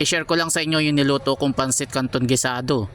I-share ko lang sa inyo yung niluto kong pansit canton gisado.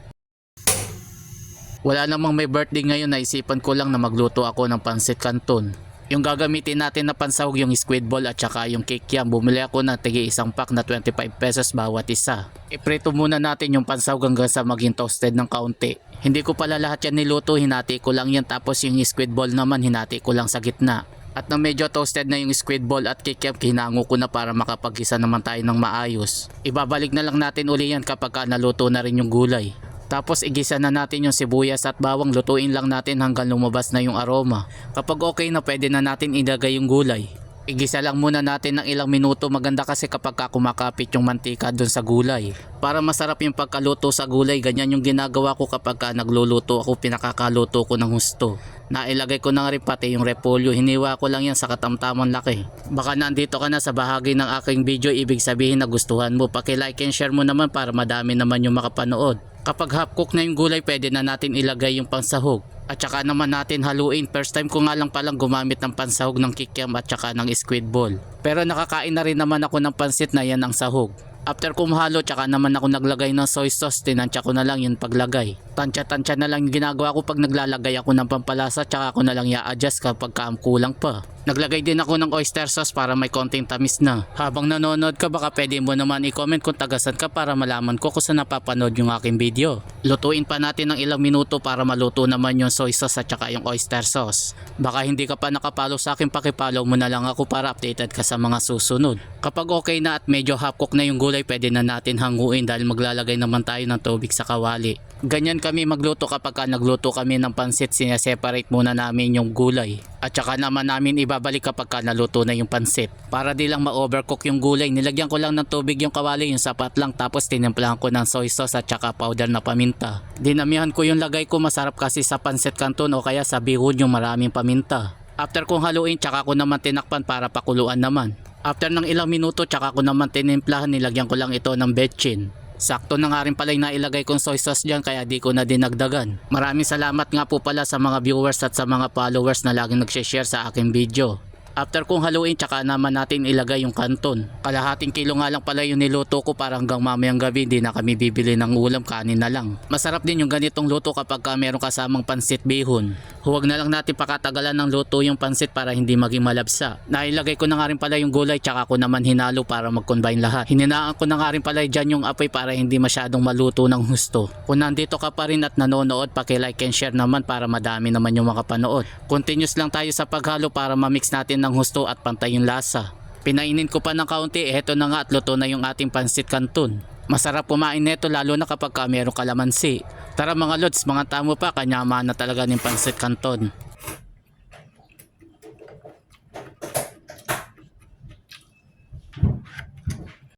Wala namang may birthday ngayon, naisipan ko lang na magluto ako ng pansit canton. Yung gagamitin natin na pansahog yung squid ball at saka yung kikiam. Bumili ako ng tigi isang pack na 25 pesos bawat isa. Iprito muna natin yung pansahog hanggang sa maging toasted ng kaunti. Hindi ko pala lahat yan niluto, hinati ko lang yan, tapos yung squid ball naman hinati ko lang sa gitna. At na medyo toasted na yung squid ball at kikiam, hinango ko na para makapag-isa naman tayo ng maayos. Ibabalik na lang natin uli yan kapag naluto na rin yung gulay. Tapos igisa na natin yung sibuyas at bawang, lutuin lang natin hanggang lumabas na yung aroma. Kapag okay na, pwede na natin ilagay yung gulay. Igisa lang muna natin ng ilang minuto, maganda kasi kapag kumakapit yung mantika dun sa gulay. Para masarap yung pagkaluto sa gulay, ganyan yung ginagawa ko kapag nagluluto ako, pinakakaluto ko ng husto. Nailagay ko na rin pati yung repolyo, hiniwa ko lang yan sa katamtamang laki. Baka nandito ka na sa bahagi ng aking video, ibig sabihin na gustuhan mo. Paki-like and share mo naman para madami naman yung makapanood. Kapag half cook na yung gulay, pwede na natin ilagay yung pansahog. At saka naman natin haluin. First time ko nga lang palang gumamit ng pansahog ng kikiam at saka ng squid ball. Pero nakakain na rin naman ako ng pansit na yan ang sahog. After kumahalo, tsaka naman ako naglagay ng soy sauce, tinansya ko na lang yung paglagay. Tansya-tansya na lang yung ginagawa ko pag naglalagay ako ng pampalasa, tsaka ako na lang i-adjust kapag kulang pa. Naglagay din ako ng oyster sauce para may konting tamis na. Habang nanonood ka, baka pwede mo naman i-comment kung tagasan ka para malaman ko kung saan napapanood yung aking video. Lutuin pa natin ng ilang minuto para maluto naman yung soy sauce at saka yung oyster sauce. Baka hindi ka pa nakapalo sa akin, pakipollow mo na lang ako para updated ka sa mga susunod. Kapag okay na at medyo half cook na yung gulay, pwede na natin hanguin dahil maglalagay naman tayo ng tubig sa kawali. Ganyan kami magluto kapag nagluto kami ng pansit, sineseparate muna namin yung gulay. At saka naman namin ibabalik kapag naluto na yung pansit. Para di lang ma-overcook yung gulay, nilagyan ko lang ng tubig yung kawali, yung sapat lang, tapos tinimplahan ko ng soy sauce at saka powder na paminta. Dinamihan ko yung lagay ko, masarap kasi sa pansit canton o kaya sa bihon yung maraming paminta. After kong haluin, tsaka ko naman tinakpan para pakuluan naman. After ng ilang minuto, tsaka ko naman tinimplahan, nilagyan ko lang ito ng betchin. Sakto na nga rin pala yung nailagay kong soy sauce dyan, kaya di ko na dinagdagan. Maraming salamat nga po pala sa mga viewers at sa mga followers na laging nagsishare sa aking video. After kong haluin, tsaka naman natin ilagay yung canton. Kalahating kilo nga lang pala yung niluto ko para hanggang mamayang gabi hindi na kami bibili ng ulam, kanin na lang. Masarap din yung ganitong luto kapag meron kasamang pansit bihon. Huwag na lang natin pakatagalan ng luto yung pansit para hindi maging malabsa. Nailagay ko na nga rin pala yung gulay, tsaka ko naman hinalo para mag-combine lahat. Hininaan ko na nga rin pala dyan yung apoy para hindi masyadong maluto ng husto. Kung nandito ka pa rin at nanonood, paki-like and share naman para madami naman yung makapanood. Continuous lang tayo sa paghalo para ma-mix natin ng husto at pantay yung lasa. Pinainin ko pa ng kaunti, eto na nga at luto na yung ating pansit canton. Masarap kumain neto lalo na kapag meron kalamansi. Tara mga lods, mga tamo pa, kanyama na talaga ng pansit canton.